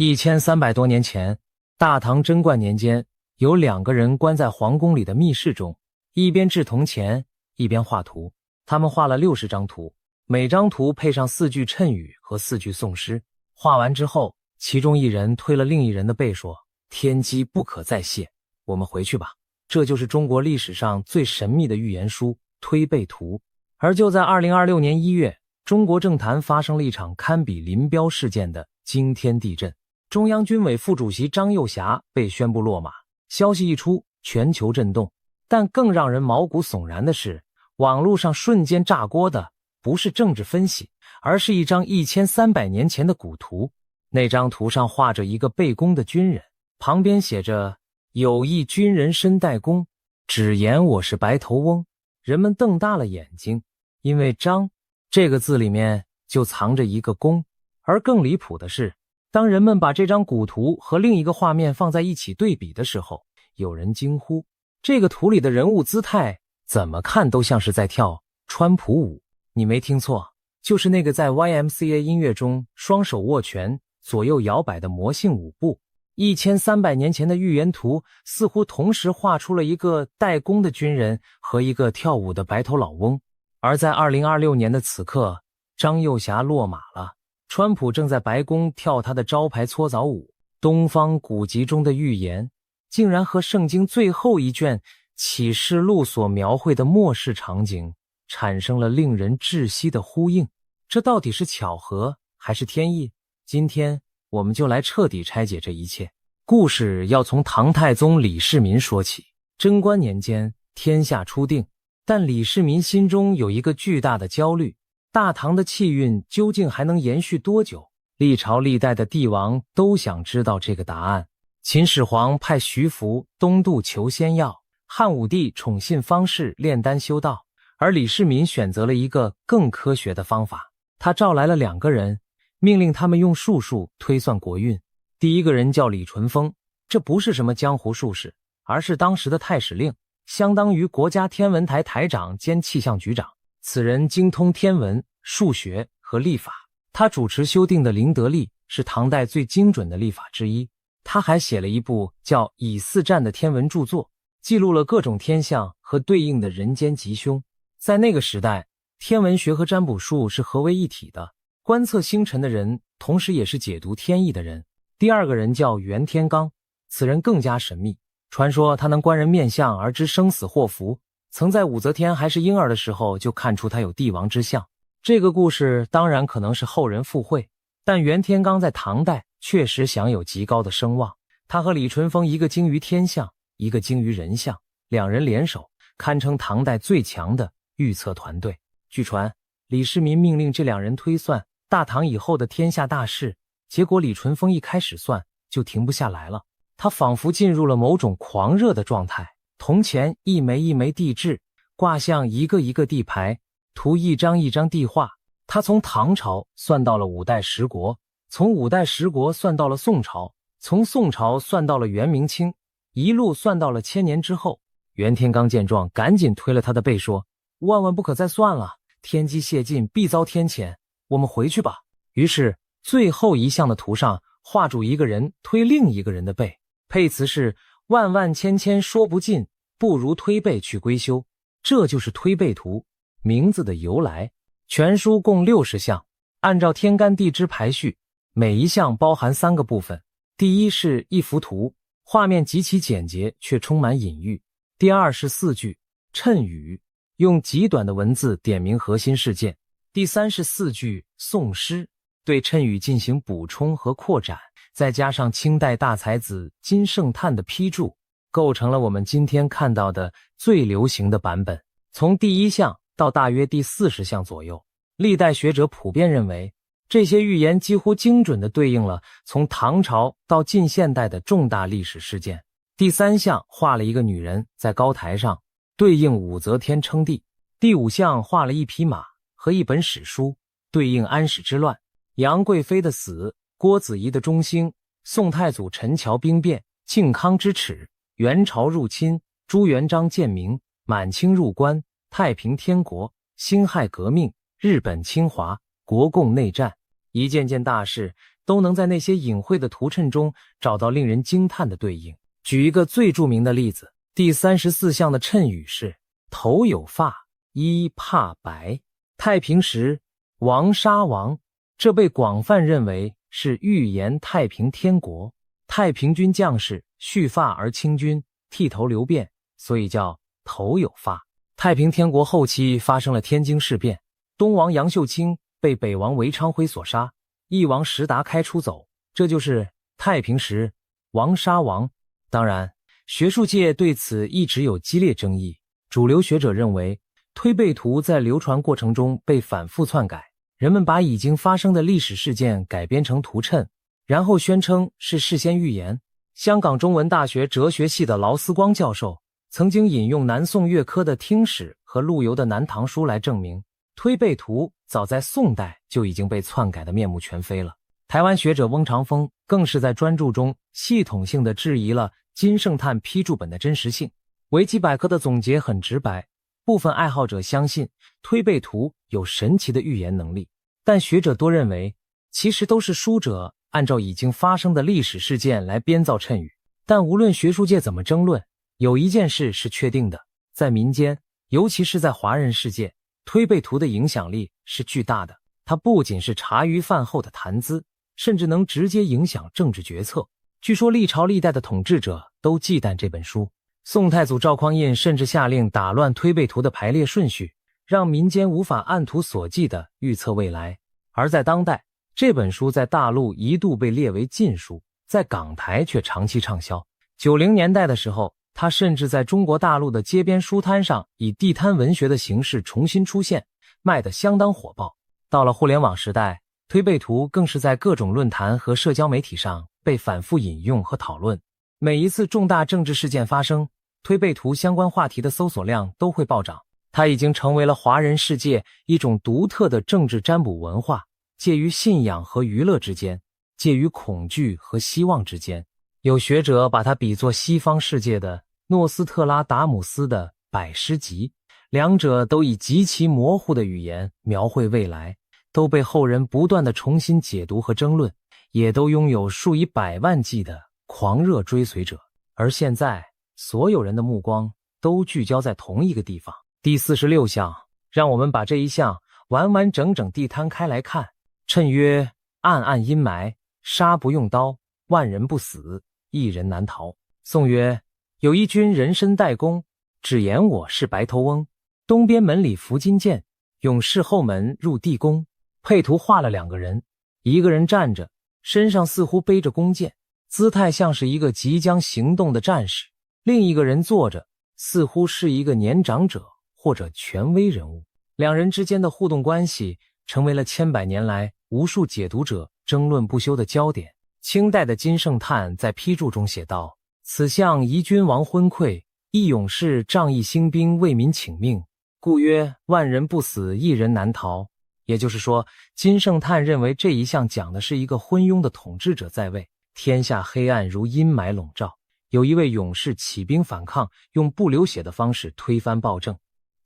1300多年前，大唐贞观年间，有2个人关在皇宫里的密室中，一边制铜钱，一边画图。他们画了60张图，每张图配上4句谶语和4句宋诗。画完之后，其中一人推了另一人的背说：“天机不可再泄，我们回去吧。”这就是中国历史上最神秘的预言书《推背图》。而就在2026年1月，中国政坛发生了一场堪比林彪事件的惊天地震。中央军委副主席张又侠被宣布落马，消息一出，全球震动。但更让人毛骨悚然的是，网络上瞬间炸锅的不是政治分析，而是一张1300年前的古图。那张图上画着一个背弓的军人，旁边写着“有一军人身带弓，只言我是白头翁”。人们瞪大了眼睛，因为张这个字里面就藏着一个弓。而更离谱的是，当人们把这张古图和另一个画面放在一起对比的时候，有人惊呼，这个图里的人物姿态怎么看都像是在跳川普舞。你没听错，就是那个在 YMCA 音乐中双手握拳左右摇摆的魔性舞步。1300年前的预言图似乎同时画出了一个带弓的军人和一个跳舞的白头老翁。而在2026年的此刻，张又侠落马了，川普正在白宫跳他的招牌搓澡舞。东方古籍中的预言竟然和圣经最后一卷启示录所描绘的末世场景产生了令人窒息的呼应。这到底是巧合还是天意？今天我们就来彻底拆解这一切。故事要从唐太宗李世民说起。贞观年间，天下初定，但李世民心中有一个巨大的焦虑，大唐的气运究竟还能延续多久？历朝历代的帝王都想知道这个答案。秦始皇派徐福东渡求仙药，汉武帝宠信方士炼丹修道，而李世民选择了一个更科学的方法。他召来了2个人，命令他们用术数推算国运。第一个人叫李淳风，这不是什么江湖术士，而是当时的太史令，相当于国家天文台台长兼气象局长。此人精通天文、数学和历法，他主持修订的《灵德历》是唐代最精准的历法之一。他还写了一部叫《以四占》的天文著作，记录了各种天象和对应的人间吉凶。在那个时代，天文学和占卜术是合为一体的，观测星辰的人同时也是解读天意的人。第二个人叫袁天罡，此人更加神秘，传说他能观人面相而知生死祸福，曾在武则天还是婴儿的时候就看出他有帝王之相。这个故事当然可能是后人附会，但袁天罡在唐代确实享有极高的声望。他和李淳风一个精于天象，一个精于人相，2人联手堪称唐代最强的预测团队。据传，李世民命令这2人推算大唐以后的天下大事，结果李淳风一开始算就停不下来了，他仿佛进入了某种狂热的状态。铜钱一枚一枚地制，卦象一个一个地排，图一张一张地画。他从唐朝算到了5代十国，从5代十国算到了宋朝，从宋朝算到了元明清，一路算到了1000年之后。袁天罡见状，赶紧推了他的背说：“万万不可再算了，天机泄尽，必遭天谴，我们回去吧。”于是最后一项的图上画住一个人推另一个人的背，配词是“万万千千说不尽，不如推背去归休”。这就是推背图名字的由来。全书共60项，按照天干地支排序，每一项包含3个部分。第一是一幅图，画面极其简洁却充满隐喻。第二是4句谶语，用极短的文字点明核心事件。第三是4句宋诗，对谶语进行补充和扩展，再加上清代大才子金圣叹的批注，构成了我们今天看到的最流行的版本。从第1项到大约第40项左右，历代学者普遍认为，这些预言几乎精准地对应了从唐朝到近现代的重大历史事件。第3项画了一个女人在高台上，对应武则天称帝。第5项画了一匹马和一本史书，对应安史之乱、杨贵妃的死、郭子仪的中兴、宋太祖陈桥兵变、靖康之耻、元朝入侵、朱元璋建明、满清入关、太平天国、辛亥革命、日本侵华、国共内战。一件件大事都能在那些隐晦的图谶中找到令人惊叹的对应。举一个最著名的例子，第34象的谶语是头有发，衣怕白。太平时，王杀王，这被广泛认为是预言太平天国。太平军将士蓄发而轻军，剃头留辫，所以叫头有发。太平天国后期发生了天津事变，东王杨秀清被北王韦昌辉所杀，义王石达开出走，这就是太平时王杀王。当然，学术界对此一直有激烈争议。主流学者认为，推背图在流传过程中被反复篡改，人们把已经发生的历史事件改编成图谶，然后宣称是事先预言。香港中文大学哲学系的劳思光教授曾经引用南宋岳珂的《听史》和陆游的《南唐书》来证明，推背图早在宋代就已经被篡改的面目全非了。台湾学者翁长峰更是在专著中系统性地质疑了金圣叹批注本的真实性。维基百科的总结很直白，部分爱好者相信推背图有神奇的预言能力，但学者多认为其实都是书者按照已经发生的历史事件来编造谶语。但无论学术界怎么争论，有一件事是确定的，在民间，尤其是在华人世界，推背图的影响力是巨大的。它不仅是茶余饭后的谈资，甚至能直接影响政治决策。据说历朝历代的统治者都忌惮这本书，宋太祖赵匡胤甚至下令打乱推背图的排列顺序，让民间无法按图索骥地预测未来。而在当代，这本书在大陆一度被列为禁书，在港台却长期畅销。90年代的时候，它甚至在中国大陆的街边书摊上以地摊文学的形式重新出现，卖得相当火爆。到了互联网时代，推背图更是在各种论坛和社交媒体上被反复引用和讨论。每一次重大政治事件发生，推背图相关话题的搜索量都会暴涨。它已经成为了华人世界一种独特的政治占卜文化，介于信仰和娱乐之间，介于恐惧和希望之间。有学者把它比作西方世界的诺斯特拉达姆斯的百诗集，两者都以极其模糊的语言描绘未来，都被后人不断地重新解读和争论，也都拥有数以百万计的狂热追随者。而现在，所有人的目光都聚焦在同一个地方。第46象，让我们把这一象完完整整地摊开来看。谶曰：暗暗阴霾，杀不用刀，万人不死，一人难逃。宋曰：有一君人身带弓，只言我是白头翁。东边门里伏金剑，勇士后门入地宫。配图画了两个人，一个人站着，身上似乎背着弓箭，姿态像是一个即将行动的战士；另一个人坐着，似乎是一个年长者或者权威人物。两人之间的互动关系成为了千百年来无数解读者争论不休的焦点。清代的金圣叹在批注中写道：此象宜君王昏聩，一勇士仗义兴兵为民请命，故曰万人不死，一人难逃。也就是说，金圣叹认为这一项讲的是一个昏庸的统治者在位，天下黑暗如阴霾笼罩，有一位勇士起兵反抗，用不流血的方式推翻暴政，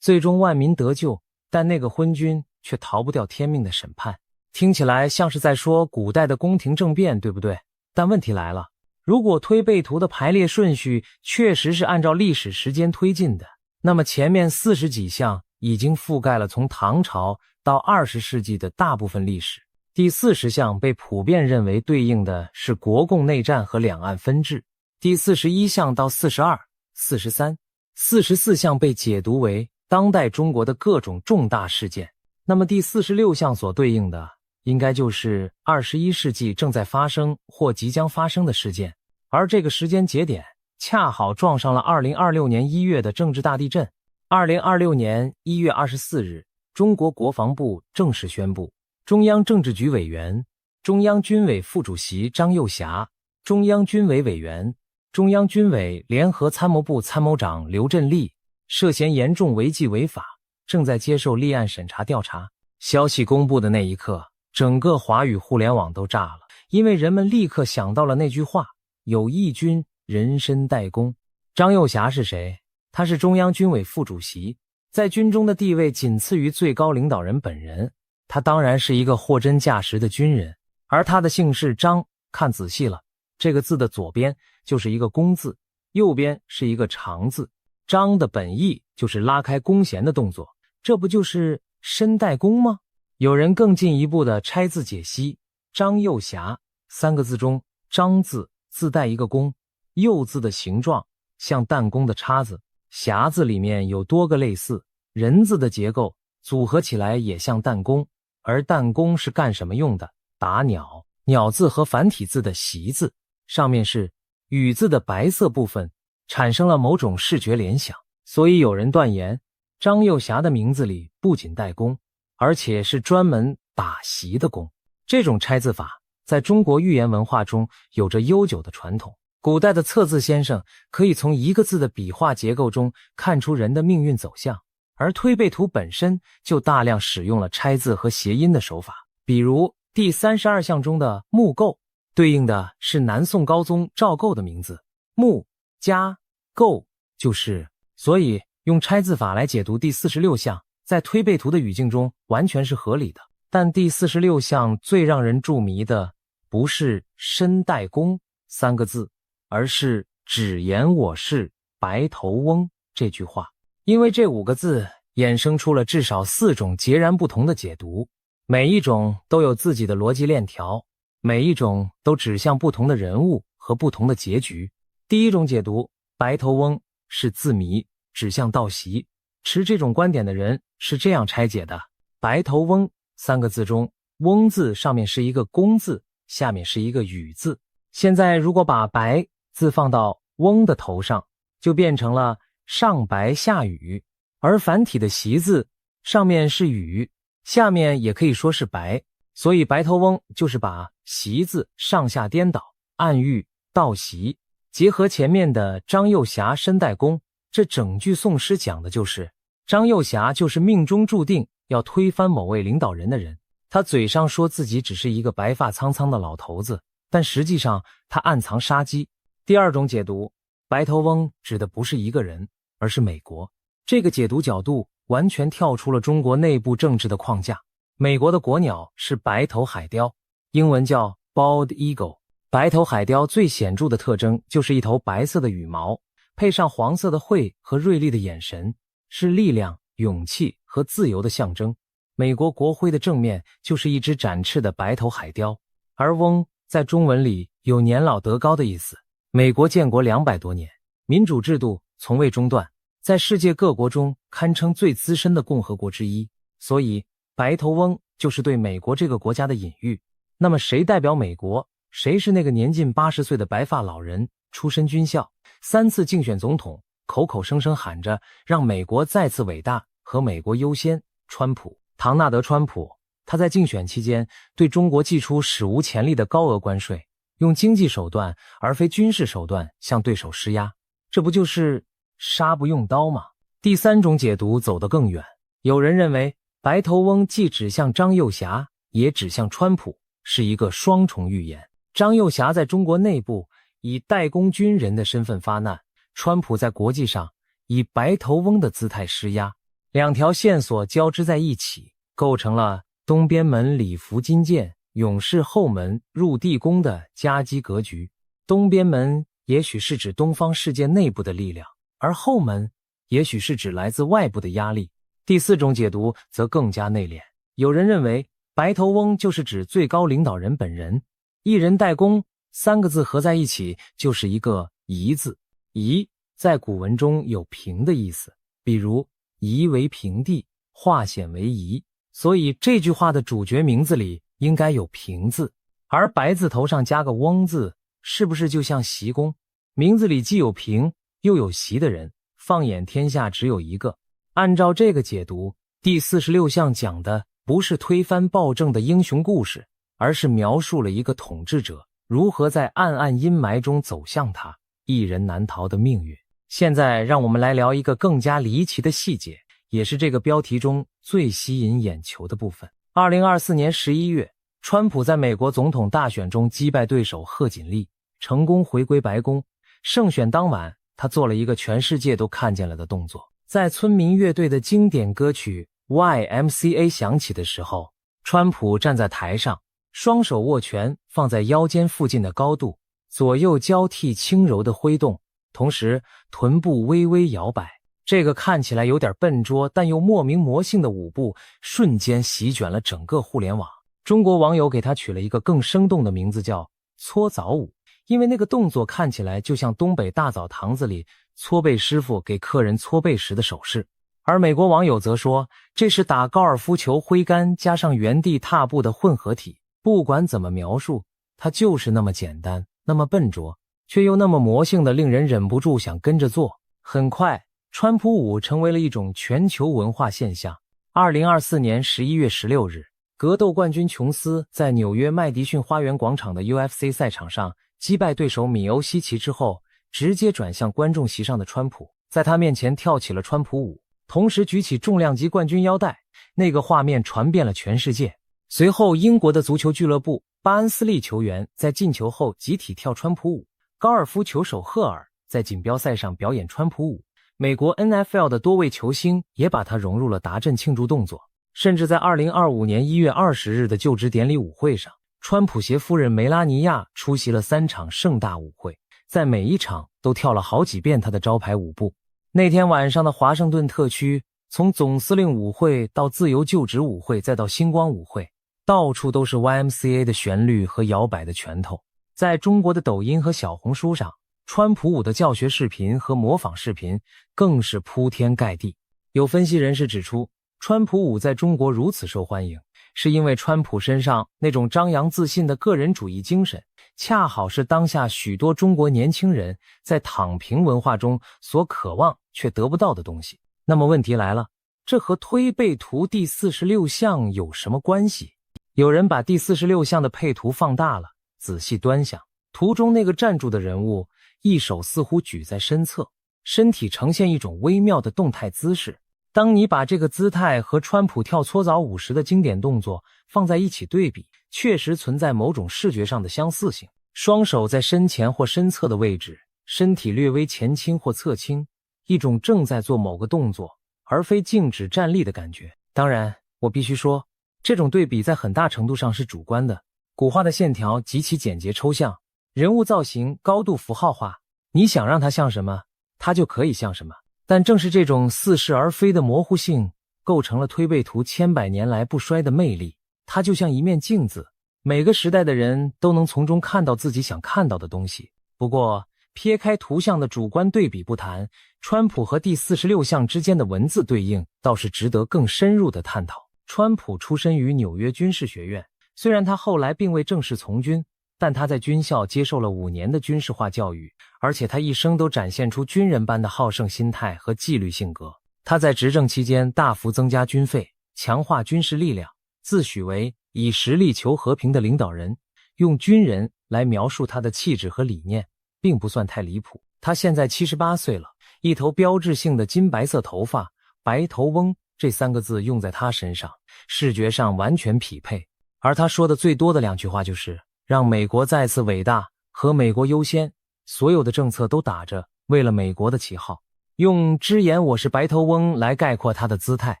最终万民得救，但那个昏君却逃不掉天命的审判。听起来像是在说古代的宫廷政变，对不对？但问题来了，如果推背图的排列顺序确实是按照历史时间推进的，那么前面40几项已经覆盖了从唐朝到20世纪的大部分历史。第40项被普遍认为对应的是国共内战和两岸分治。第41项到42、43、44项被解读为当代中国的各种重大事件。那么第46项所对应的应该就是21世纪正在发生或即将发生的事件，而这个时间节点恰好撞上了2026年1月的政治大地震。2026年1月24日，中国国防部正式宣布，中央政治局委员、中央军委副主席张又侠、中央军委委员、中央军委联合参谋部参谋长刘振立涉嫌严重违纪违法，正在接受立案审查调查。消息公布的那一刻，整个华语互联网都炸了，因为人们立刻想到了那句话：有义军人身带弓。张又侠是谁？他是中央军委副主席，在军中的地位仅次于最高领导人本人。他当然是一个货真价实的军人，而他的姓是张，看仔细了，这个字的左边就是一个弓字，右边是一个长字。张的本意就是拉开弓弦的动作，这不就是身带弓吗？有人更进一步的拆字解析，张右侠三个字中，张字自带一个弓，右字的形状像弹弓的叉子，侠字里面有多个类似人字的结构，组合起来也像弹弓。而弹弓是干什么用的？打鸟。鸟字和繁体字的习字上面是羽字的白色部分，产生了某种视觉联想，所以有人断言张右侠的名字里不仅带弓，而且是专门打习的弓。这种拆字法在中国寓言文化中有着悠久的传统。古代的测字先生可以从一个字的笔画结构中看出人的命运走向，而推背图本身就大量使用了拆字和谐音的手法。比如第32象中的木构，对应的是南宋高宗赵构的名字，木加构就是，所以用拆字法来解读第46象，在推背图的语境中完全是合理的。但第46象最让人注迷的不是身带弓三个字，而是只言我是白头翁这句话，因为这5个字衍生出了至少4种截然不同的解读，每一种都有自己的逻辑链条，每一种都指向不同的人物和不同的结局。第一种解读，白头翁是字谜，指向道习。持这种观点的人是这样拆解的：白头翁三个字中，翁字上面是一个弓字，下面是一个羽字。现在如果把白字放到翁的头上，就变成了上白下羽，而繁体的习字上面是羽，下面也可以说是白，所以白头翁就是把习字上下颠倒，暗喻道习。结合前面的张右侠身带弓，这整句宋诗讲的就是张右侠就是命中注定要推翻某位领导人的人。他嘴上说自己只是一个白发苍苍的老头子，但实际上他暗藏杀机。第二种解读，白头翁指的不是一个人，而是美国。这个解读角度完全跳出了中国内部政治的框架。美国的国鸟是白头海雕，英文叫 Bald Eagle。白头海雕最显著的特征就是一头白色的羽毛，配上黄色的喙和锐利的眼神，是力量、勇气和自由的象征。美国国徽的正面就是一只展翅的白头海雕，而翁在中文里有年老德高的意思。美国建国200多年，民主制度从未中断，在世界各国中堪称最资深的共和国之一，所以白头翁就是对美国这个国家的隐喻。那么谁代表美国？谁是那个年近80岁的白发老人，出身军校，3次竞选总统，口口声声喊着让美国再次伟大和美国优先？川普，唐纳德·川普，他在竞选期间对中国祭出史无前例的高额关税，用经济手段而非军事手段向对手施压，这不就是杀不用刀吗？第3种解读走得更远，有人认为白头翁既指向张右侠，也指向川普，是一个双重预言。张右侠在中国内部以代工军人的身份发难，川普在国际上以白头翁的姿态施压，两条线索交织在一起，构成了东边门礼服金剑，勇士后门入地宫的夹击格局。东边门也许是指东方世界内部的力量，而后门也许是指来自外部的压力。第4种解读则更加内敛，有人认为白头翁就是指最高领导人本人，一人带弓3个字合在一起就是一个夷字。夷在古文中有平的意思，比如夷为平地，化险为夷，所以这句话的主角名字里应该有平字。而白字头上加个翁字，是不是就像习公？名字里既有平又有习的人，放眼天下只有一个。按照这个解读，第46象讲的不是推翻暴政的英雄故事，而是描述了一个统治者如何在暗暗阴霾中走向他一人难逃的命运。现在让我们来聊一个更加离奇的细节，也是这个标题中最吸引眼球的部分。2024年11月，川普在美国总统大选中击败对手贺锦丽，成功回归白宫。胜选当晚，他做了一个全世界都看见了的动作。在村民乐队的经典歌曲 YMCA 响起的时候，川普站在台上，双手握拳放在腰间附近的高度，左右交替轻柔地挥动，同时臀部微微摇摆。这个看起来有点笨拙但又莫名魔性的舞步瞬间席卷了整个互联网。中国网友给他取了一个更生动的名字，叫搓澡舞，因为那个动作看起来就像东北大澡堂子里搓背师傅给客人搓背时的手势。而美国网友则说，这是打高尔夫球挥杆加上原地踏步的混合体。不管怎么描述，它就是那么简单，那么笨拙，却又那么魔性的令人忍不住想跟着做。很快，川普舞成为了一种全球文化现象。2024年11月16日，格斗冠军琼斯在纽约麦迪逊花园广场的 UFC 赛场上击败对手米欧西奇之后，直接转向观众席上的川普，在他面前跳起了川普舞，同时举起重量级冠军腰带。那个画面传遍了全世界。随后，英国的足球俱乐部巴恩斯利球员在进球后集体跳川普舞，高尔夫球手赫尔在锦标赛上表演川普舞，美国 NFL 的多位球星也把它融入了达阵庆祝动作。甚至在2025年1月20日的就职典礼舞会上，川普携夫人梅拉尼亚出席了3场盛大舞会，在每一场都跳了好几遍他的招牌舞步。那天晚上的华盛顿特区，从总司令舞会到自由就职舞会再到星光舞会，到处都是 YMCA 的旋律和摇摆的拳头。在中国的抖音和小红书上，川普舞的教学视频和模仿视频更是铺天盖地。有分析人士指出，川普舞在中国如此受欢迎，是因为川普身上那种张扬自信的个人主义精神，恰好是当下许多中国年轻人在躺平文化中所渴望却得不到的东西。那么问题来了，这和推背图第46项有什么关系？有人把第46项的配图放大了，仔细端详，图中那个站住的人物，一手似乎举在身侧，身体呈现一种微妙的动态姿势。当你把这个姿态和川普跳搓澡舞时的经典动作放在一起对比，确实存在某种视觉上的相似性。双手在身前或身侧的位置，身体略微前倾或侧倾，一种正在做某个动作而非静止站立的感觉。当然，我必须说，这种对比在很大程度上是主观的。古画的线条极其简洁抽象，人物造型高度符号化，你想让它像什么，它就可以像什么。但正是这种似是而非的模糊性，构成了推背图千百年来不衰的魅力。它就像一面镜子，每个时代的人都能从中看到自己想看到的东西。不过，撇开图像的主观对比不谈，川普和第46项之间的文字对应倒是值得更深入的探讨。川普出身于纽约军事学院，虽然他后来并未正式从军，但他在军校接受了5年的军事化教育，而且他一生都展现出军人般的好胜心态和纪律性格。他在执政期间大幅增加军费，强化军事力量，自诩为以实力求和平的领导人，用军人来描述他的气质和理念，并不算太离谱。他现在78岁了，一头标志性的金白色头发，白头翁这3个字用在他身上，视觉上完全匹配。而他说的最多的2句话就是让美国再次伟大和美国优先，所有的政策都打着为了美国的旗号，用只言我是白头翁来概括他的姿态，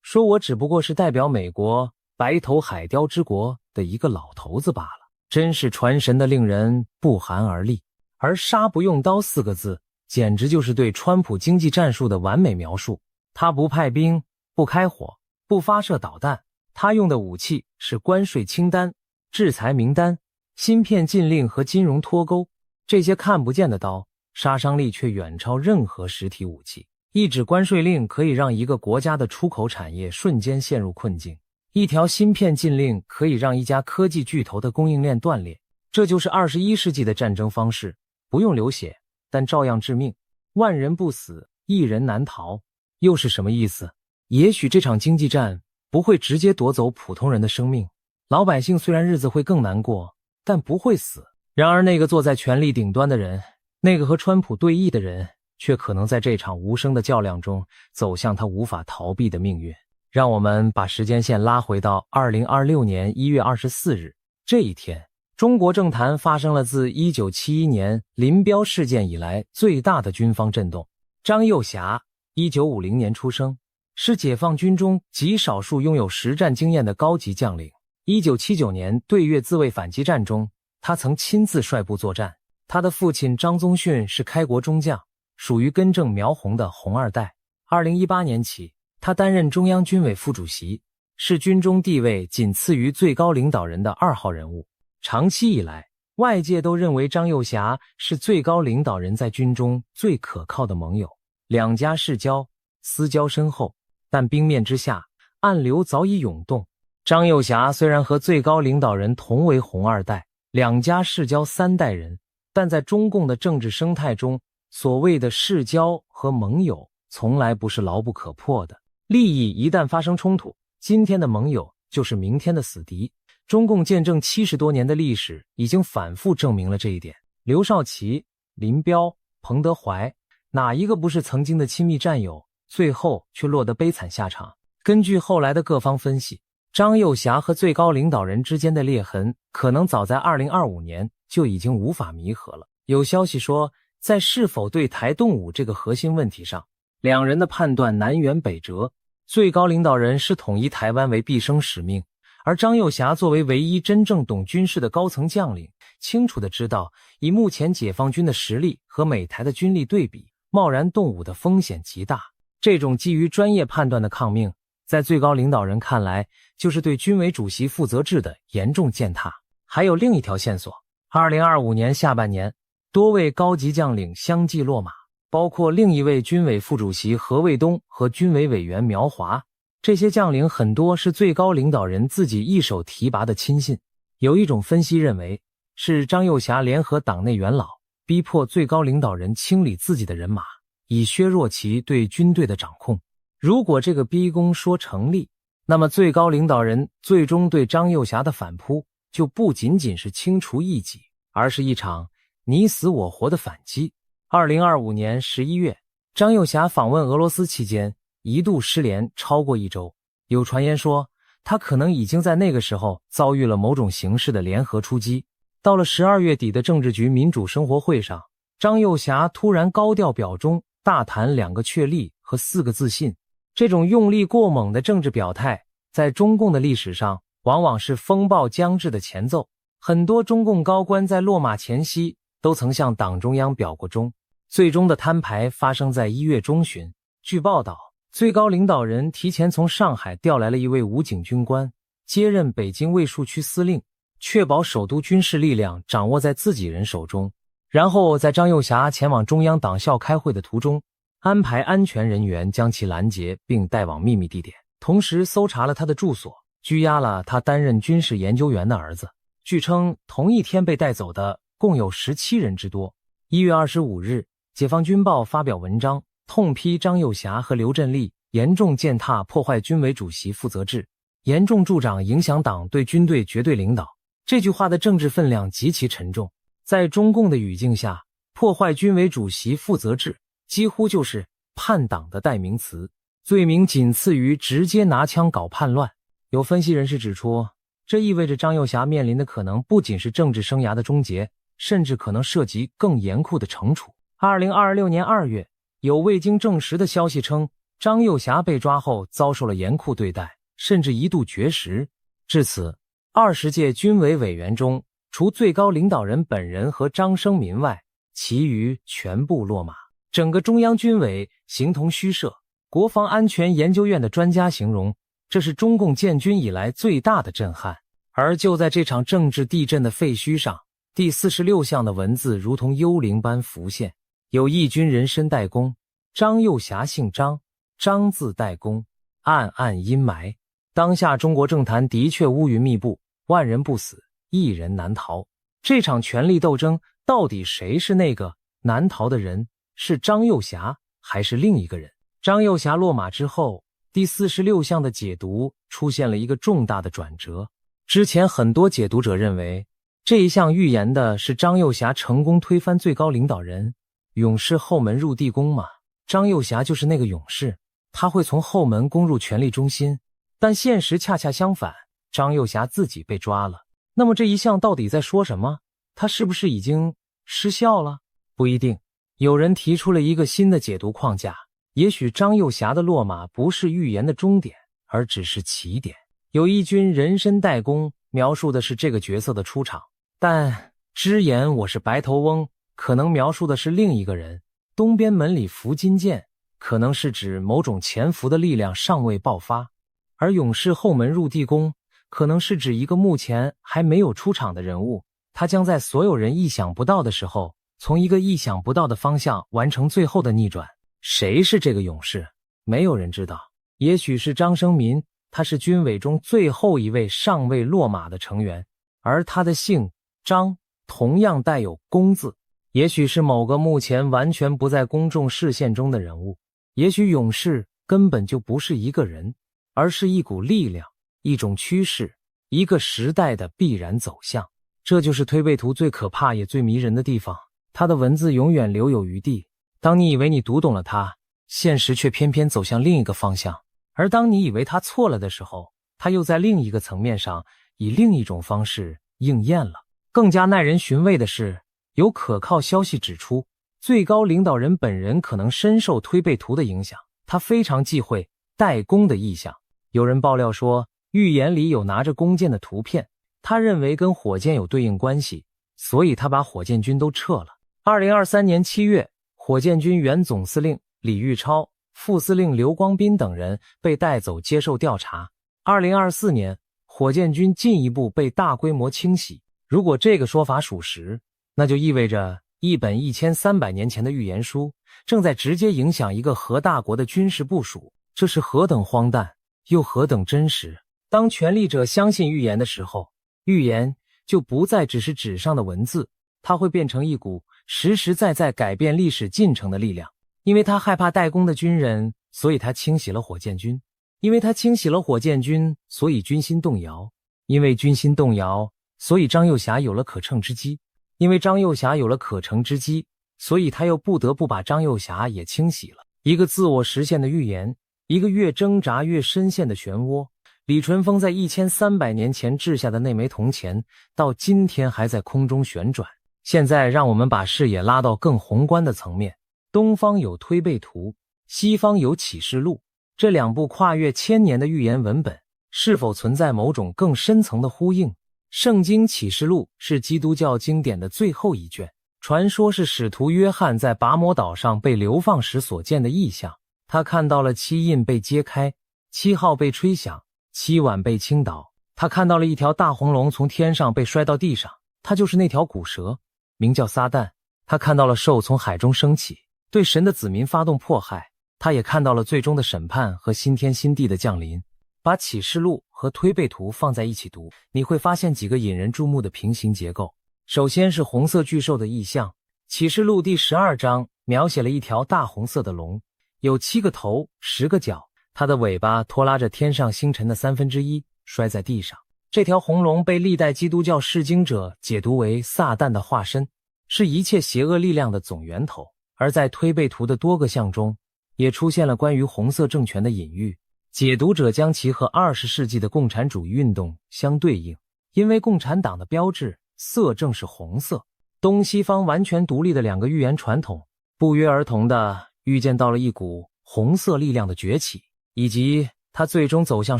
说我只不过是代表美国白头海雕之国的一个老头子罢了，真是传神的令人不寒而栗。而杀不用刀4个字简直就是对川普经济战术的完美描述。他不派兵，不开火，不发射导弹，他用的武器是关税清单、制裁名单、芯片禁令和金融脱钩，这些看不见的刀，杀伤力却远超任何实体武器。一纸关税令可以让一个国家的出口产业瞬间陷入困境，一条芯片禁令可以让一家科技巨头的供应链断裂。这就是21世纪的战争方式，不用流血，但照样致命。万人不死，一人难逃，又是什么意思？也许这场经济战不会直接夺走普通人的生命，老百姓虽然日子会更难过，但不会死。然而那个坐在权力顶端的人，那个和川普对弈的人，却可能在这场无声的较量中走向他无法逃避的命运。让我们把时间线拉回到2026年1月24日，这一天，中国政坛发生了自1971年林彪事件以来最大的军方震动。张幼霞1950年出生，是解放军中极少数拥有实战经验的高级将领。1979年对越自卫反击战中，他曾亲自率部作战。他的父亲张宗逊是开国中将，属于根正苗红的红二代。2018年起，他担任中央军委副主席，是军中地位仅次于最高领导人的2号人物。长期以来，外界都认为张幼侠是最高领导人在军中最可靠的盟友，两家世交，私交深厚。但冰面之下，暗流早已涌动。张幼侠虽然和最高领导人同为红二代，两家世交3代人，但在中共的政治生态中，所谓的世交和盟友从来不是牢不可破的。利益一旦发生冲突，今天的盟友就是明天的死敌。中共建政70多年的历史已经反复证明了这一点。刘少奇、林彪、彭德怀，哪一个不是曾经的亲密战友，最后却落得悲惨下场？根据后来的各方分析，张幼侠和最高领导人之间的裂痕可能早在2025年就已经无法弥合了。有消息说，在是否对台动武这个核心问题上，两人的判断南辕北辙。最高领导人视统一台湾为毕生使命，而张幼侠作为唯一真正懂军事的高层将领，清楚地知道以目前解放军的实力和美台的军力对比，贸然动武的风险极大。这种基于专业判断的抗命，在最高领导人看来，就是对军委主席负责制的严重践踏。还有另一条线索，2025年下半年，多位高级将领相继落马，包括另一位军委副主席何卫东和军委委员苗华。这些将领很多是最高领导人自己一手提拔的亲信。有一种分析认为，是张幼侠联合党内元老，逼迫最高领导人清理自己的人马，以削弱其对军队的掌控。如果这个逼宫说成立，那么最高领导人最终对张幼侠的反扑就不仅仅是清除异己，而是一场你死我活的反击。2025年11月，张幼侠访问俄罗斯期间一度失联超过1周，有传言说他可能已经在那个时候遭遇了某种形式的联合出击。到了12月底的政治局民主生活会上，张幼侠突然高调表忠，大谈2个确立和4个自信。这种用力过猛的政治表态，在中共的历史上往往是风暴将至的前奏。很多中共高官在落马前夕都曾向党中央表过忠。最终的摊牌发生在1月中旬。据报道，最高领导人提前从上海调来了一位武警军官，接任北京卫戍区司令，确保首都军事力量掌握在自己人手中。然后在张幼侠前往中央党校开会的途中，安排安全人员将其拦截并带往秘密地点，同时搜查了他的住所，拘押了他担任军事研究员的儿子。据称，同一天被带走的共有17人之多。1月25日，解放军报发表文章，痛批张幼侠和刘振立严重践踏破坏军委主席负责制，严重助长影响党对军队绝对领导。这句话的政治分量极其沉重，在中共的语境下，破坏军委主席负责制几乎就是叛党的代名词，罪名仅次于直接拿枪搞叛乱。有分析人士指出，这意味着张幼侠面临的可能不仅是政治生涯的终结，甚至可能涉及更严酷的惩处。2026年2月，有未经证实的消息称，张幼侠被抓后遭受了严酷对待，甚至一度绝食。至此，20届军委委员中，除最高领导人本人和张生民外，其余全部落马。整个中央军委形同虚设。国防安全研究院的专家形容，这是中共建军以来最大的震撼。而就在这场政治地震的废墟上，第46项的文字如同幽灵般浮现。有义军人身带弓，张幼侠姓张，张字带弓，暗暗阴霾。当下中国政坛的确乌云密布，万人不死，一人难逃。这场权力斗争，到底谁是那个难逃的人？是张幼侠还是另一个人？张幼侠落马之后，第46项的解读出现了一个重大的转折。之前很多解读者认为，这一项预言的是张幼侠成功推翻最高领导人，勇士后门入地宫嘛，张幼侠就是那个勇士，他会从后门攻入权力中心。但现实恰恰相反，张幼侠自己被抓了。那么这一项到底在说什么？他是不是已经失效了？不一定。有人提出了一个新的解读框架，也许张幼侠的落马不是预言的终点，而只是起点。有一君人身代公，描述的是这个角色的出场，但只言我是白头翁可能描述的是另一个人。东边门里伏金剑可能是指某种潜伏的力量尚未爆发，而勇士后门入地宫可能是指一个目前还没有出场的人物，他将在所有人意想不到的时候，从一个意想不到的方向完成最后的逆转。谁是这个勇士？没有人知道。也许是张生民，他是军委中最后一位尚未落马的成员，而他的姓张同样带有公字。也许是某个目前完全不在公众视线中的人物。也许勇士根本就不是一个人，而是一股力量，一种趋势，一个时代的必然走向。这就是推背图最可怕也最迷人的地方，它的文字永远留有余地。当你以为你读懂了它，现实却偏偏走向另一个方向，而当你以为它错了的时候，它又在另一个层面上以另一种方式应验了。更加耐人寻味的是，有可靠消息指出，最高领导人本人可能深受推背图的影响，他非常忌讳代公的意象。有人爆料说，预言里有拿着弓箭的图片，他认为跟火箭有对应关系，所以他把火箭军都撤了。2023年7月，火箭军原总司令李玉超、副司令刘光斌等人被带走接受调查。2024年，火箭军进一步被大规模清洗。如果这个说法属实，那就意味着一本1300年前的预言书正在直接影响一个核大国的军事部署，这是何等荒诞，又何等真实。当权力者相信预言的时候，预言就不再只是纸上的文字，它会变成一股实实在在改变历史进程的力量。因为他害怕代工的军人，所以他清洗了火箭军；因为他清洗了火箭军，所以军心动摇；因为军心动摇，所以张幼霞有了可乘之机；因为张幼霞有了可乘之机，所以他又不得不把张幼霞也清洗了。一个自我实现的预言，一个越挣扎越深陷的漩涡。李淳风在1300年前掷下的那枚铜钱，到今天还在空中旋转。现在让我们把视野拉到更宏观的层面。东方有推背图，西方有启示录，这两部跨越千年的预言文本，是否存在某种更深层的呼应？圣经启示录是基督教经典的最后一卷，传说是使徒约翰在拔摩岛上被流放时所见的异象。他看到了七印被揭开，7号被吹响，7碗被倾倒。他看到了一条大红龙从天上被摔到地上，它就是那条古蛇，名叫撒旦。他看到了兽从海中升起，对神的子民发动迫害。他也看到了最终的审判和新天新地的降临。把启示录和推背图放在一起读，你会发现几个引人注目的平行结构。首先是红色巨兽的意象，启示录第12章描写了一条大红色的龙，有7个头10个角，它的尾巴拖拉着天上星辰的1/3，摔在地上。这条红龙被历代基督教释经者解读为撒旦的化身，是一切邪恶力量的总源头。而在推背图的多个象中，也出现了关于红色政权的隐喻，解读者将其和20世纪的共产主义运动相对应，因为共产党的标志色正是红色。东西方完全独立的两个预言传统，不约而同地预见到了一股红色力量的崛起，以及它最终走向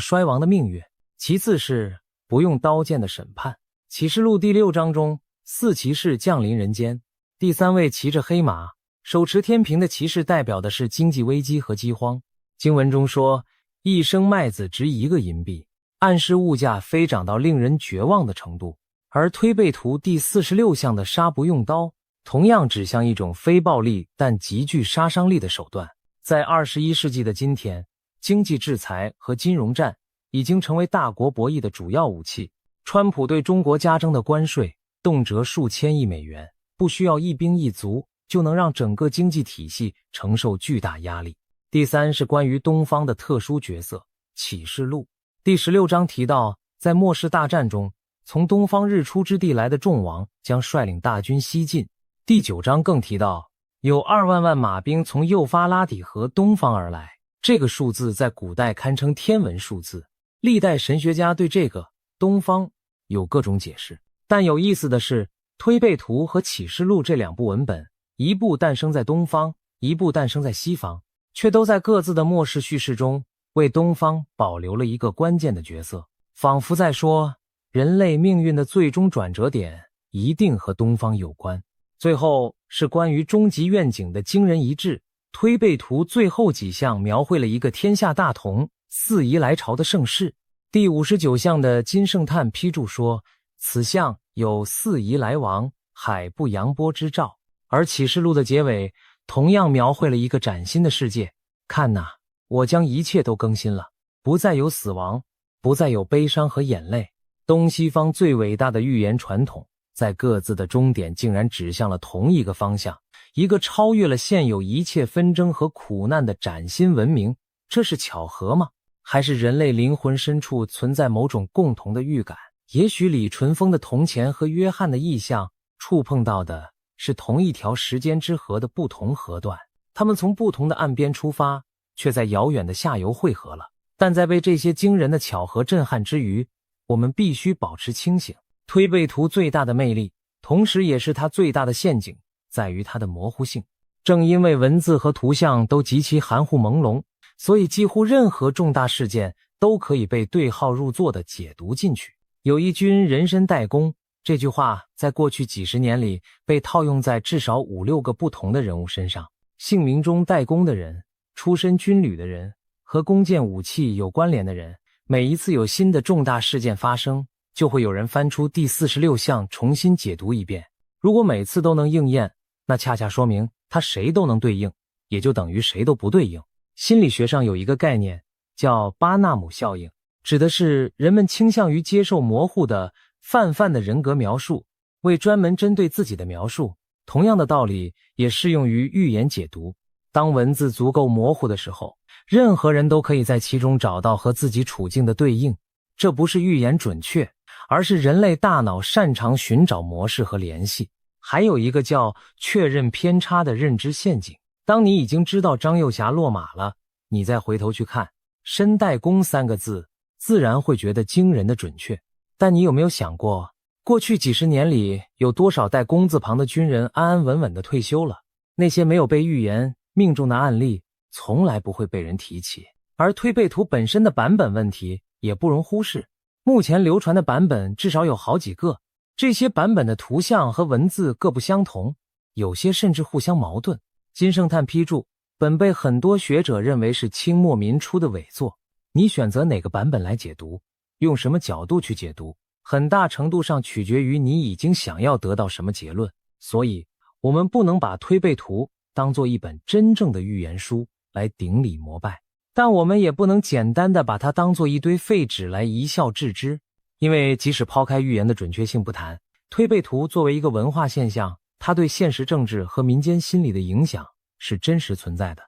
衰亡的命运。其次是不用刀剑的审判。启示录第6章中，4骑士降临人间，第3位骑着黑马，手持天平的骑士代表的是经济危机和饥荒。经文中说，一升麦子值1个银币，暗示物价飞涨到令人绝望的程度。而推背图第46象的杀不用刀，同样指向一种非暴力但极具杀伤力的手段。在21世纪的今天，经济制裁和金融战已经成为大国博弈的主要武器。川普对中国加征的关税动辄数千亿美元，不需要一兵一卒就能让整个经济体系承受巨大压力。第3是关于东方的特殊角色，启示录第16章提到，在末世大战中，从东方日出之地来的众王将率领大军西进。第9章更提到，有2万万马兵从幼发拉底河东方而来，这个数字在古代堪称天文数字。历代神学家对这个东方有各种解释，但有意思的是，推背图和启示录这两部文本，一部诞生在东方，一部诞生在西方，却都在各自的末世叙事中为东方保留了一个关键的角色。仿佛在说，人类命运的最终转折点一定和东方有关。最后是关于终极愿景的惊人一致。推背图最后几项描绘了一个天下大同、四夷来朝的盛世。第59项的金圣叹批注说，此项有四夷来往、海不扬波之兆。而启示录的结尾同样描绘了一个崭新的世界。看哪，我将一切都更新了，不再有死亡，不再有悲伤和眼泪。东西方最伟大的预言传统，在各自的终点竟然指向了同一个方向，一个超越了现有一切纷争和苦难的崭新文明。这是巧合吗？还是人类灵魂深处存在某种共同的预感？也许李淳风的铜钱和约翰的意象触碰到的是同一条时间之河的不同河段，他们从不同的岸边出发，却在遥远的下游汇合了。但在被这些惊人的巧合震撼之余，我们必须保持清醒。推背图最大的魅力，同时也是它最大的陷阱，在于它的模糊性。正因为文字和图像都极其含糊朦胧，所以几乎任何重大事件都可以被对号入座地解读进去。有一君人身代工，这句话在过去几十年里被套用在至少5、6个不同的人物身上。姓名中代工的人、出身军旅的人和弓箭武器有关联的人，每一次有新的重大事件发生，就会有人翻出第46项重新解读一遍。如果每次都能应验，那恰恰说明它谁都能对应，也就等于谁都不对应。心理学上有一个概念叫巴纳姆效应，指的是人们倾向于接受模糊的泛的人格描述，为专门针对自己的描述。同样的道理也适用于预言解读。当文字足够模糊的时候，任何人都可以在其中找到和自己处境的对应。这不是预言准确，而是人类大脑擅长寻找模式和联系。还有一个叫确认偏差的认知陷阱。当你已经知道张幼霞落马了，你再回头去看身代工3个字，自然会觉得惊人的准确。但你有没有想过，过去几十年里有多少带工字旁的军人安安稳稳地退休了？那些没有被预言命中的案例从来不会被人提起。而推背图本身的版本问题也不容忽视。目前流传的版本至少有好几个，这些版本的图像和文字各不相同，有些甚至互相矛盾。金圣叹批注，本被很多学者认为是清末民初的伪作。你选择哪个版本来解读，用什么角度去解读，很大程度上取决于你已经想要得到什么结论。所以我们不能把推背图当作一本真正的预言书来顶礼膜拜，但我们也不能简单的把它当作一堆废纸来一笑置之。因为即使抛开预言的准确性不谈，推背图作为一个文化现象，它对现实政治和民间心理的影响是真实存在的。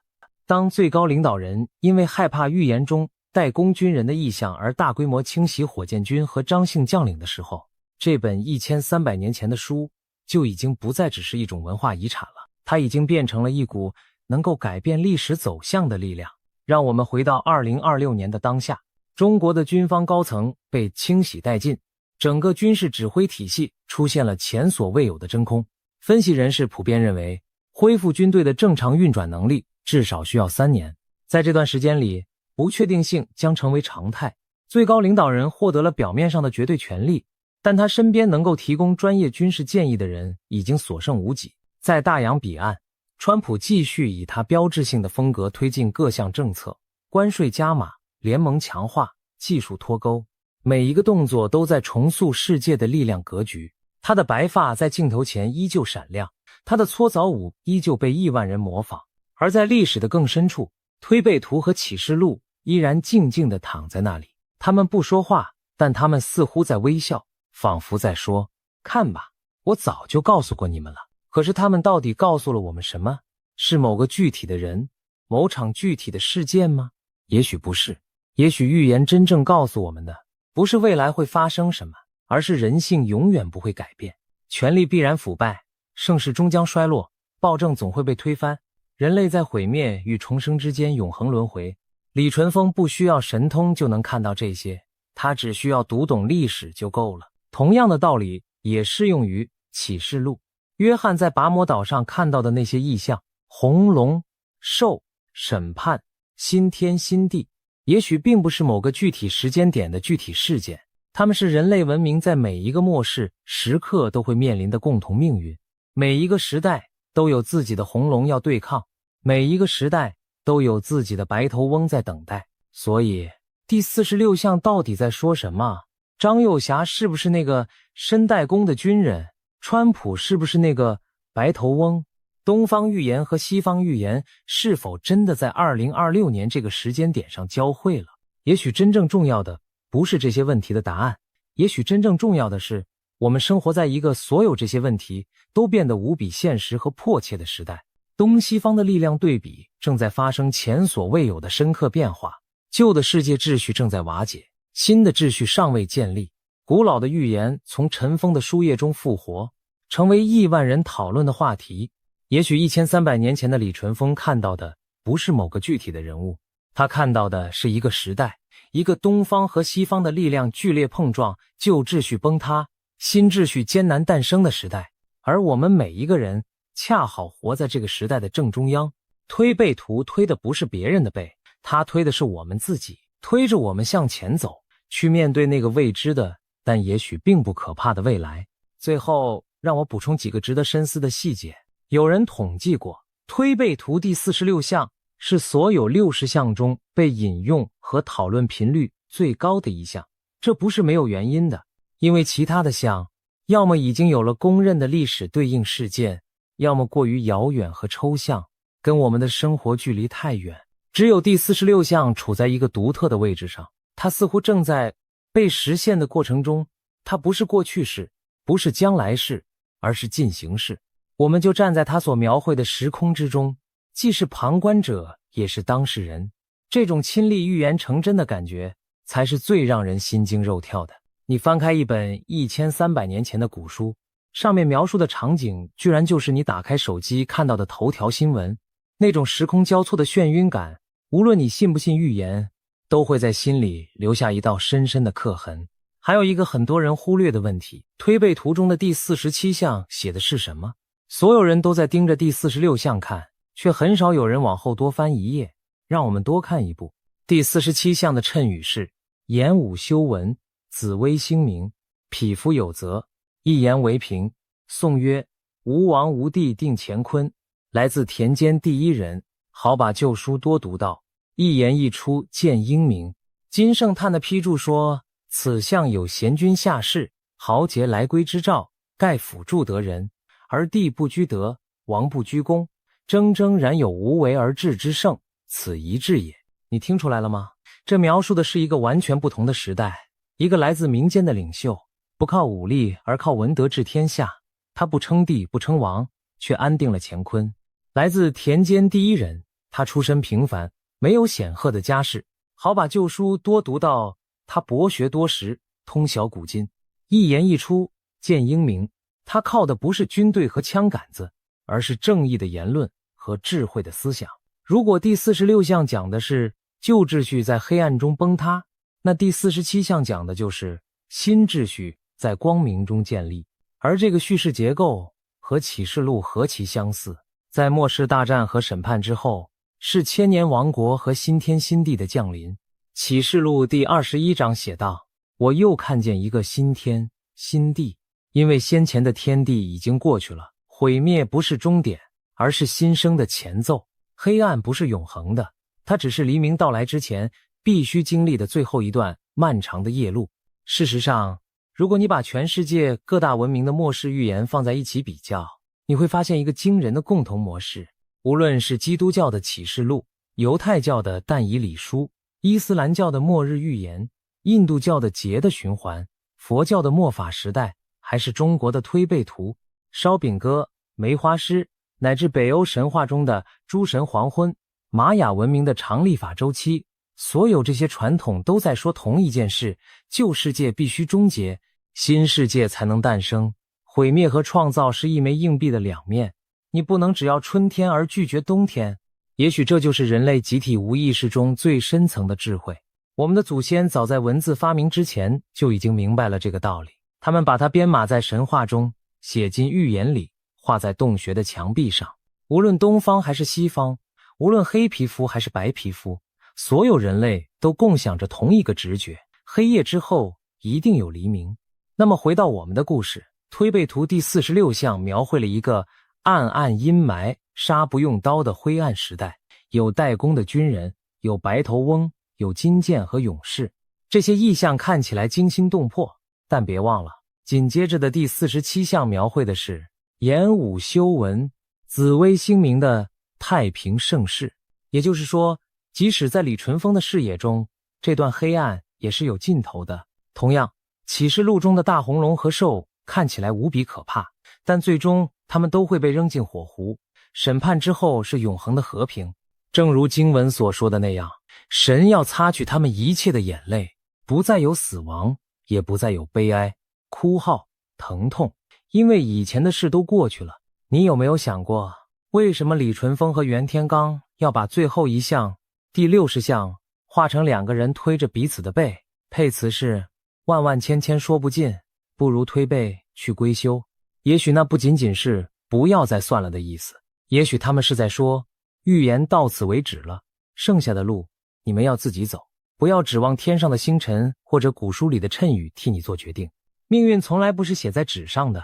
当最高领导人因为害怕预言中代工军人的意向而大规模清洗火箭军和张姓将领的时候，这本1300年前的书就已经不再只是一种文化遗产了，它已经变成了一股能够改变历史走向的力量。让我们回到2026年的当下，中国的军方高层被清洗殆尽，整个军事指挥体系出现了前所未有的真空。分析人士普遍认为，恢复军队的正常运转能力至少需要3年。在这段时间里，不确定性将成为常态。最高领导人获得了表面上的绝对权力，但他身边能够提供专业军事建议的人已经所剩无几。在大洋彼岸，川普继续以他标志性的风格推进各项政策，关税加码、联盟强化、技术脱钩，每一个动作都在重塑世界的力量格局。他的白发在镜头前依旧闪亮，他的搓澡舞依旧被亿万人模仿。而在历史的更深处，推背图和启示录依然静静地躺在那里。他们不说话，但他们似乎在微笑，仿佛在说，看吧，我早就告诉过你们了。可是他们到底告诉了我们什么？是某个具体的人，某场具体的事件吗？也许不是。也许预言真正告诉我们的，不是未来会发生什么，而是人性永远不会改变，权力必然腐败，盛世终将衰落，暴政总会被推翻，人类在毁灭与重生之间永恒轮回。李淳风不需要神通就能看到这些，他只需要读懂历史就够了。同样的道理也适用于启示录。约翰在拔摩岛上看到的那些异象，红龙、兽、审判、新天新地，也许并不是某个具体时间点的具体事件，它们是人类文明在每一个末世时刻都会面临的共同命运。每一个时代都有自己的红龙要对抗，每一个时代都有自己的白头翁在等待。所以第46象到底在说什么？张幼霞是不是那个申代公的军人？川普是不是那个白头翁？东方预言和西方预言是否真的在2026年这个时间点上交汇了？也许真正重要的不是这些问题的答案，也许真正重要的是我们生活在一个所有这些问题都变得无比现实和迫切的时代。东西方的力量对比正在发生前所未有的深刻变化，旧的世界秩序正在瓦解，新的秩序尚未建立，古老的预言从尘封的书页中复活，成为亿万人讨论的话题。也许1300年前的李淳风看到的不是某个具体的人物，他看到的是一个时代，一个东方和西方的力量剧烈碰撞，旧秩序崩塌，新秩序艰难诞生的时代。而我们每一个人恰好活在这个时代的正中央。推背图推的不是别人的背，他推的是我们自己，推着我们向前走，去面对那个未知的但也许并不可怕的未来。最后让我补充几个值得深思的细节。有人统计过，推背图第46象是所有60象中被引用和讨论频率最高的一项。这不是没有原因的，因为其他的象要么已经有了公认的历史对应事件，要么过于遥远和抽象，跟我们的生活距离太远。只有第46象处在一个独特的位置上，它似乎正在被实现的过程中，它不是过去式，不是将来式，而是进行式。我们就站在他所描绘的时空之中，既是旁观者，也是当事人。这种亲历预言成真的感觉，才是最让人心惊肉跳的。你翻开一本1300年前的古书，上面描述的场景，居然就是你打开手机看到的头条新闻。那种时空交错的眩晕感，无论你信不信预言，都会在心里留下一道深深的刻痕。还有一个很多人忽略的问题，推背图中的第47象写的是什么？所有人都在盯着第46象看，却很少有人往后多翻一页，让我们多看一步。第47象的谶语是：言武修文，紫微星明，匹夫有责，一言为凭。颂曰：吴王吴地定乾坤，来自田间第一人，好把旧书多读到，一言一出见英明。金圣叹的批注说：此象有贤君下士，豪杰来归之兆，盖辅助得人，而帝不居德，王不居功，铮铮然有无为而治之盛，此一治也。你听出来了吗？这描述的是一个完全不同的时代，一个来自民间的领袖，不靠武力而靠文德治天下。他不称帝不称王，却安定了乾坤。来自田间第一人，他出身平凡，没有显赫的家世，好把旧书多读到，他博学多识，通晓古今，一言一出见英明。他靠的不是军队和枪杆子，而是正义的言论和智慧的思想。如果第46象讲的是旧秩序在黑暗中崩塌，那第47象讲的就是新秩序在光明中建立。而这个叙事结构和启示录何其相似。在末世大战和审判之后，是千年王国和新天新地的降临。启示录第21章写道：我又看见一个新天新地，因为先前的天地已经过去了，毁灭不是终点，而是新生的前奏。黑暗不是永恒的，它只是黎明到来之前必须经历的最后一段漫长的夜路。事实上，如果你把全世界各大文明的末世预言放在一起比较，你会发现一个惊人的共同模式。无论是基督教的启示录、犹太教的但以理书、伊斯兰教的末日预言、印度教的节的循环、佛教的末法时代，还是中国的推背图、烧饼歌、梅花诗，乃至北欧神话中的诸神黄昏、玛雅文明的长历法周期，所有这些传统都在说同一件事：旧世界必须终结，新世界才能诞生。毁灭和创造是一枚硬币的两面，你不能只要春天而拒绝冬天。也许这就是人类集体无意识中最深层的智慧。我们的祖先早在文字发明之前就已经明白了这个道理，他们把它编码在神话中，写进预言里，画在洞穴的墙壁上。无论东方还是西方，无论黑皮肤还是白皮肤，所有人类都共享着同一个直觉，黑夜之后一定有黎明。那么回到我们的故事，推背图第46象描绘了一个暗暗阴霾、杀不用刀的灰暗时代，有带弓的军人，有白头翁，有金剑和勇士。这些意象看起来惊心动魄，但别忘了，紧接着的第47象描绘的是演武修文、紫微星明的太平盛世。也就是说，即使在李淳风的视野中，这段黑暗也是有尽头的。同样，启示录中的大红龙和兽看起来无比可怕，但最终他们都会被扔进火湖，审判之后是永恒的和平。正如经文所说的那样，神要擦去他们一切的眼泪，不再有死亡，也不再有悲哀、哭号、疼痛，因为以前的事都过去了。你有没有想过，为什么李淳风和袁天罡要把最后一项第60象画成两个人推着彼此的背？配词是万万千千说不尽，不如推背去归休。也许那不仅仅是不要再算了的意思，也许他们是在说，预言到此为止了，剩下的路你们要自己走，不要指望天上的星辰或者古书里的谶语替你做决定。命运从来不是写在纸上的，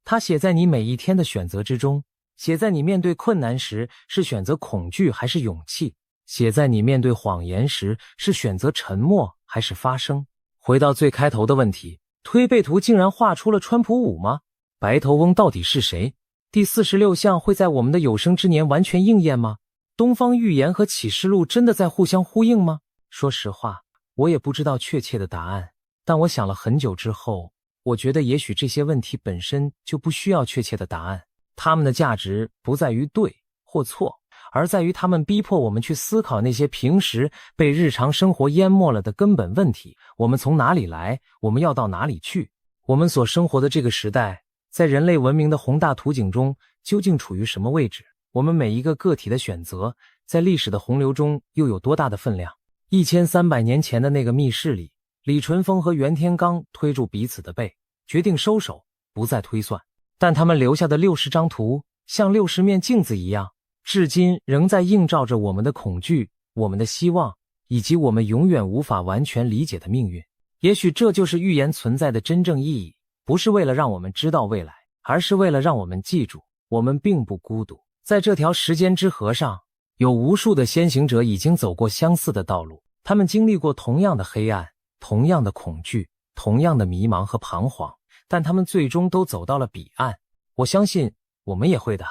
它写在你每一天的选择之中，写在你面对困难时是选择恐惧还是勇气，写在你面对谎言时是选择沉默还是发声。回到最开头的问题，推背图竟然画出了川普武吗？白头翁到底是谁？第46象会在我们的有生之年完全应验吗？东方预言和启示录真的在互相呼应吗？说实话，我也不知道确切的答案，但我想了很久之后，我觉得也许这些问题本身就不需要确切的答案，它们的价值不在于对或错，而在于他们逼迫我们去思考那些平时被日常生活淹没了的根本问题。我们从哪里来？我们要到哪里去？我们所生活的这个时代，在人类文明的宏大图景中究竟处于什么位置？我们每一个个体的选择，在历史的洪流中又有多大的分量？1300年前的那个密室里，李淳风和袁天罡推住彼此的背，决定收手，不再推算。但他们留下的60张图，像60面镜子一样，至今仍在映照着我们的恐惧、我们的希望，以及我们永远无法完全理解的命运。也许这就是预言存在的真正意义，不是为了让我们知道未来，而是为了让我们记住，我们并不孤独。在这条时间之河上，有无数的先行者已经走过相似的道路，他们经历过同样的黑暗，同样的恐惧，同样的迷茫和彷徨，但他们最终都走到了彼岸。我相信我们也会的。